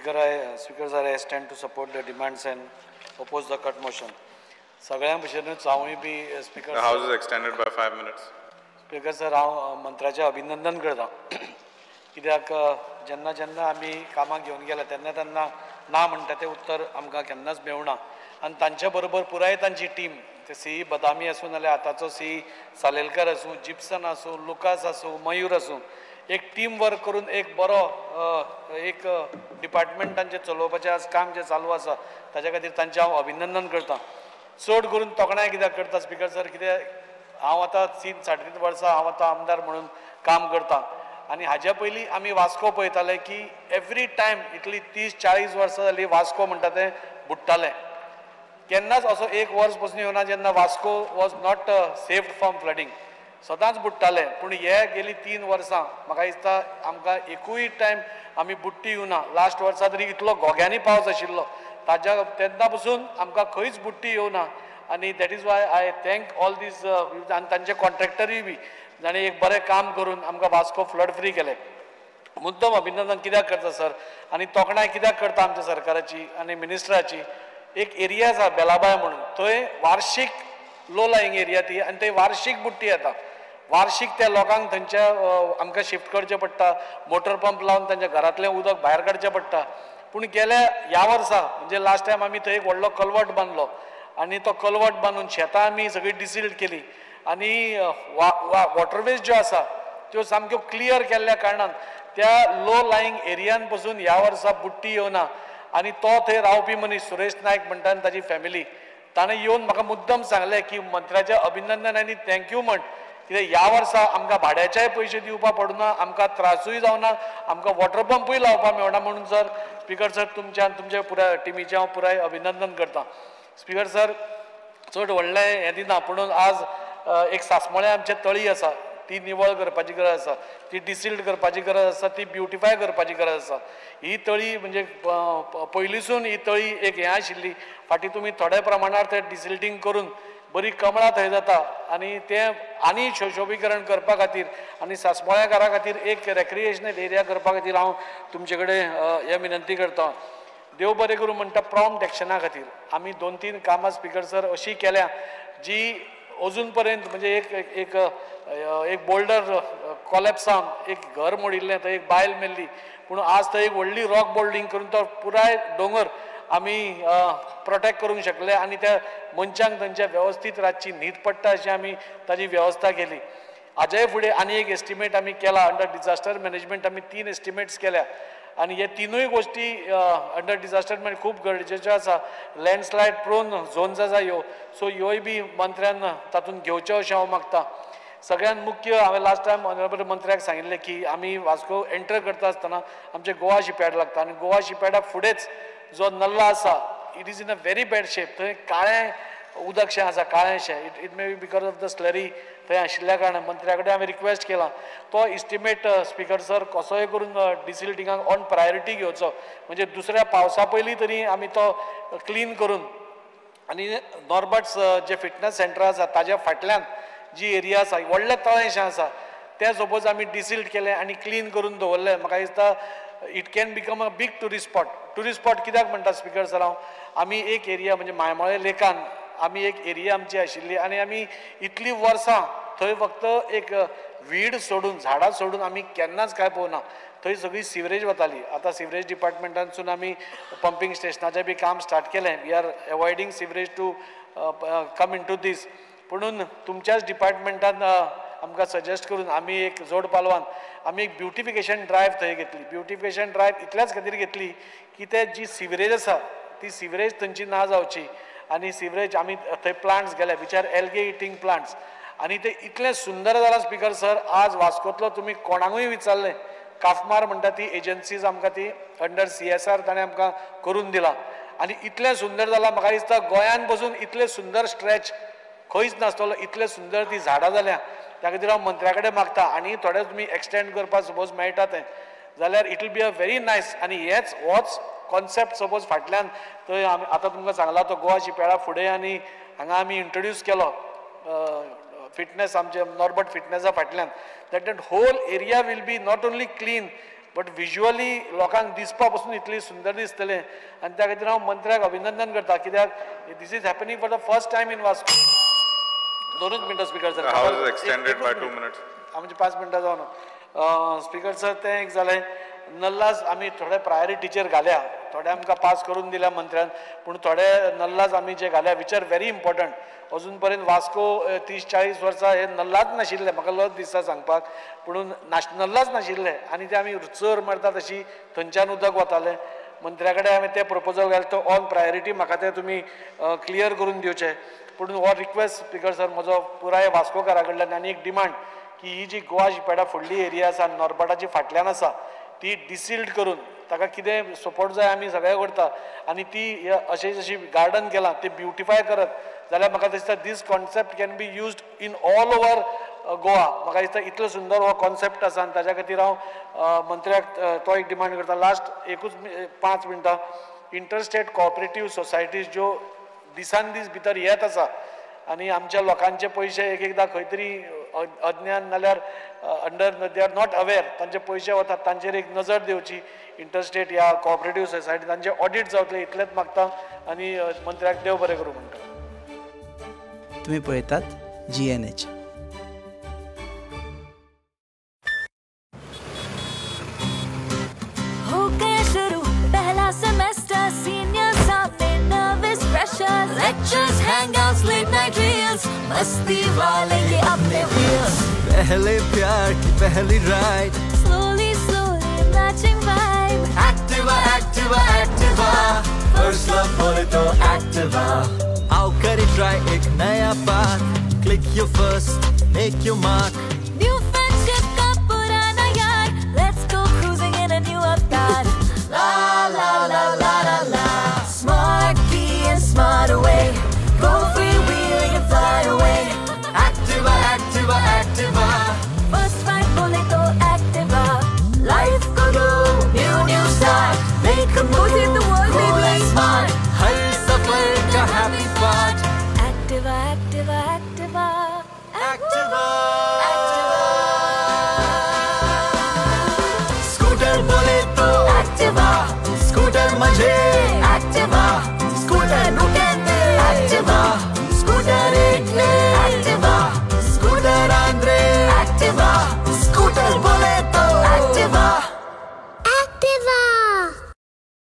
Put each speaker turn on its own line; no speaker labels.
Speaker sir, I stand to support the demands and oppose the cut motion. सगळ्यां भशेनूच हांवूय बी speaker.
The House is extended by 5 minutes.
Speaker sir, हांव मंत्र्याचें अभिनंदन करतां, कित्याक जेन्ना जेन्ना आमी कामाक घेवन गेला तेन्ना तेन्ना ना म्हणटा तें उत्तर आमकां केन्नाच मेळना. आनी तांचे बरोबर पुराय तांची टीम, ते सी बदामी आसूं नाल्यार आतांचो सी सालेलकर आसूं, जिप्सन आसूं, लुकास आसूं, मयूर आसूं, एक टीम वर्क करून एक बरो एक डिपार्टमेंटांचें चलोवपाचें आज काम जें चालू आसा ताच्या खातीर तांचें हांव अभिनंदन करतां. चड करून तोखणाय कित्याक करता स्पीकर सर, कित्याक हांव आतां 3-3.5 वर्सां हांव आतां आमदार म्हणून काम करतां आनी हाज्या पयलीं आमी वास्को पळयताले की एवरी टायम इतली 30-40 वर्सां जालीं वास्को म्हणटा तें बुडटालें. केन्नाच असो एक वर्स पसून येवना जेन्ना Vasco was not safed from flooding, सदांच बुडटालें. पूण हे गेलीं 3 वर्सां म्हाका दिसता आमकां एकूय टायम आमी बुडटी येवना. लास्ट वर्सा तरी इतलो घोग्यांनी पावस आशिल्लो, ताज्या तेन्ना पसून आमकां खंयच बुडटी येवना. आनी that is why I thank all these आनी तांचे कॉन्ट्रॅक्टरूय बी जाणें एक बरें काम करून आमकां वास्को फ्लड फ्री केलें. मुद्दम अभिनंदन कित्याक करता सर, आनी तोखणाय कित्याक करता आमच्या सरकाराची आनी मिनिस्टराची. एक एरिया आसा बेलाबाय म्हणून, थंय वार्षिक लो लायिंग एरिया ती, आनी थंय वार्षिक बुडटी येता. वार्षिक त्या लोकांक थंयच्या आमकां शिफ्ट करचें पडटा, मोटर पंप लावन तांच्या घरांतलें उदक भायर काडचें पडटा. पूण गेल्या ह्या वर्सा म्हणजे लास्ट टायम आमी थंय एक व्हडलो कलवट बांदलो आनी तो कलवट बांदून शेतां आमी सगळी डिसिल्ड केली आनी वॉटरवेज ज्यो आसा त्यो सामक्यो क्लियर केल्ल्या कारणान त्या लो लायिंग एरियान पसून ह्या वर्सा बुडटी येवना. आनी तो थंय रावपी मनीस सुरेश नायक म्हणटा आनी ताजी फॅमिली, ताणें येवन म्हाका मुद्दम सांगलें की मंत्र्याचें अभिनंदन आनी थँक्यू म्हण, कित्याक ह्या वर्सा आमकां भाड्याचेय पयशे दिवपा पडना, आमकां त्रासूय जावना, आमकां वॉटर पंपूय लावपाक मेळना. म्हणून सर स्पीकर सर तुमच्या पुराय टिमीचें हांव पुराय अभिनंदन करतां. स्पीकर सर, चड व्हडलें हें दिना, पूण आज एक सांसमळे आमचें तळी आसा, ती निवळ करपाची गरज आसा, ती डिसिल्ड करपाची गरज आसा, ती ब्युटिफाय करपाची गरज आसा. ही तळी म्हणजे पयलींसून ही तळी एक हें आशिल्ली, फाटीं तुमी थोड्या प्रमाणार तें डिसिल्टींग करून बरी कमळां थंय जाता आनी तें आनी शोभीकरण करपा खातीर आनी सांसमळेकारां खातीर एक रेक्रिएशनल एरिया करपा खातीर हांव तुमचे कडेन हें विनंती करतां. देव बरें करूं म्हणटा. प्रॉम्प्ट एक्शना खातीर आमी 2-3 कामां स्पीकर सर अशीं केल्या जी अजून पर्यंत म्हणजे एक बोल्डर कॉलेप्स जावन एक घर मोडिल्लें, थंय एक बायल मेल्ली, पूण आज थंय एक व्हडली रॉक बोल्डिंग करून तो पुराय दोंगर आमी प्रोटेक्ट करूंक शकले आनी त्या मनशांक थंयच्या वेवस्थीत रातची न्हीद पडटा अशी आमी ताजी वेवस्था केली. हाज्याय फुडें आनी एक एस्टिमेट आमी केला अंडर डिजास्टर मॅनेजमेंट. आमी 3 एस्टिमेट्स केल्या आनी हे तिनूय गोश्टी अंडर डिजास्टर मॅनेजमेंट खूब गरजेच्यो आसा. लँडस्लायड प्रोन झोन्स आसा ह्यो, सो ह्योय बी मंत्र्यान तातूंत घेवच्यो अशें हांव मागतां. सगळ्यात मुख्य हांवें लास्ट टायम ऑनरेबल मंत्र्याक सांगिल्लें की आमी वास्को एंटर करता आसतना आमचें गोवा शिपयार्ड लागता आनी गोवा शिपयार्डा फुडेंच जो नल्ला आसा it is in a very bad shape. थंय काळें उदकशें आसा, काळेंशें. It may be because of the slurry थंय आशिल्ल्या कारणान मंत्र्या कडेन हांवें रिक्वेस्ट केला तो इस्टिमेट स्पीकर सर कसोय करून डिसिल्टिंगाक ऑन प्रायोरिटी घेवचो, म्हणजे दुसऱ्या पावसा पयलीं तरी आमी तो क्लीन करून. आनी नॉर्बट्स जे फिटनस सेंटर आसा ताज्या फाटल्यान जी एरिया आसा व्हडलें तळेंशें आसा तें सपोज आमी डिसिल्ड केलें आनी क्लीन करून दवरलें, म्हाका दिसता it can become a big tourist spot. Tourist spot कित्याक म्हणटा स्पीकर सर हांव, आमी एक एरिया म्हणजे मायमळे लेकान आमी एक एरिया आमची आशिल्ली आनी आमी इतलीं वर्सां थंय फक्त एक वीड सोडून झाडां सोडून आमी केन्नाच काय पळोवना. थंय सगळी सिवरेज वताली. आतां सिवरेज डिपार्टमेंटानसून आमी पंपींग स्टेशनाचें बी काम स्टार्ट केलें. We are avoiding sewerage to come in to this. म्हणून तुमच्याच डिपार्टमेंटान आमकां सजेस्ट करून आमी एक जोड पालवान आमी एक ब्युटिफिकेशन ड्रायव्ह थंय घेतली. ब्युटिफिकेशन ड्रायव्ह इतल्याच खातीर घेतली की ते जी सिवरेज आसा ती सिवरेज थंयची ना जावची आनी सिवरेज आमी थंय प्लांट्स गेले which are algae eating plants आनी ते इतलें सुंदर जालां स्पीकर सर. आज वास्कोंतलो तुमी कोणाकूय विचारलें, काफमार म्हणटा ती एजन्सीज आमकां ती अंडर CSR ताणें आमकां करून दिला आनी इतलें सुंदर जालां. म्हाका दिसता गोंयान बसून इतलें सुंदर स्ट्रेच खंयच नासतलो, इतलें सुंदर ती झाडां जाल्या. त्या खातीर हांव मंत्र्या कडेन मागता आनी थोडे तुमी एक्सटेंड करपाक सपोज मेळटा तें जाल्यार it will be a very nice. आनी होच कॉन्सेप्ट सपोज फाटल्यान थंय आतां तुमकां सांगला तो गोवा शिपयार्डा फुडें आनी हांगा आमी इंट्रोड्यूस केलो फिटनेस आमचे नॉर्बट फिटनेसा फाटल्यान, that whole area will be not only clean but visually लोकांक दिसपा पसून इतली सुंदर दिसतलें आनी त्या खातीर हांव मंत्र्याक अभिनंदन करता कित्याक this is happening for the first time in Vasco. 2 मिनटां speaker sir.
The house is extended by 2 minutes.
म्हणजे 5 मिनटां जावन स्पीकर सर तें एक जालें. नल्लाज आमी थोडे प्रायोरिटीचेर घाल्या, थोडे आमकां पास करून दिल्या मंत्र्यान, पूण थोडे नल्लाज आमी जे घाल्या विच आर व्हेरी इम्पॉर्टंट. अजून पर्यंत वास्को 30-40 वर्सां हे नल्लाच नाशिल्ले, म्हाका लज दिसता सांगपाक, पुणून नल्लाच नाशिल्ले आनी ते आमी चर मारता तशी थंयच्यान उदक वतालें. मंत्र्या कडेन हांवें ते प्रपोजल घालें तो ऑन प्रायोरिटी म्हाका ते तुमी क्लियर करून दिवचे. पुणून हो रिक्वेस्ट स्पीकर सर म्हजो पुराय वास्कोकारा कडल्यान आनी एक डिमांड की ही जी गोवा शिपेडा फुडली एरिया आसा नॉर्बटाची फाटल्यान आसा ती डिसिल्ड करून ताका कितें सपोर्ट जाय आमी सगळें करता आनी ती अशें जशी गार्डन केलां ती ब्युटिफाय करत जाल्यार म्हाका दिसता this concept can be used in all over Goa. म्हाका दिसता इतलो सुंदर हो कॉन्सेप्ट आसा आनी ताच्या खातीर हांव मंत्र्याक तो एक डिमांड करता. लास्ट 5 मिनटां. इंटरस्टेट कोऑपरेटीव सोसायटीज ज्यो दिसान दीस भितर येत आसा आनी आमच्या लोकांचे पयशे एक एकदां खंय तरी अज्ञान नाल्यार under they are not aware तांचे पयशे वतात, तांचेर एक नजर दिवची. इंटरस्टेट ह्या कोऑपरेटीव सोसायटी तांचे ऑडिट जावतले इतलेंच मागता आनी मंत्र्याक देव बरें करूं म्हणटा.
तुम्ही पळयतात GNH.
हो गया शुरू पहला सेमेस्टर, सीनियर सामने nervous pressure, lectures hangouts late night reels, मस्ती वाले ये अपने व्हील्स,
पहले प्यार की पहली ride,
slowly slowly matching vibe,
Activa Activa Activa, first love बोले तो एक्टिवा, आओ करें ट्राई एक नया path, click your first make your mark,
new friendship का पुराना यार, let's go cruising in a new avatar, ला ला ला ला ला ला, स्मार्ट की and smart away, go freewheeling and fly away,
Activa Activa Activa,
first fight बोले तो एक्टिवा, life को दो new start, make a move in the world baby,
smart, हर सफर का happy part,
Activa Activa Activa
Activa scooter बोले तो
Activa
scooter मजे
Activa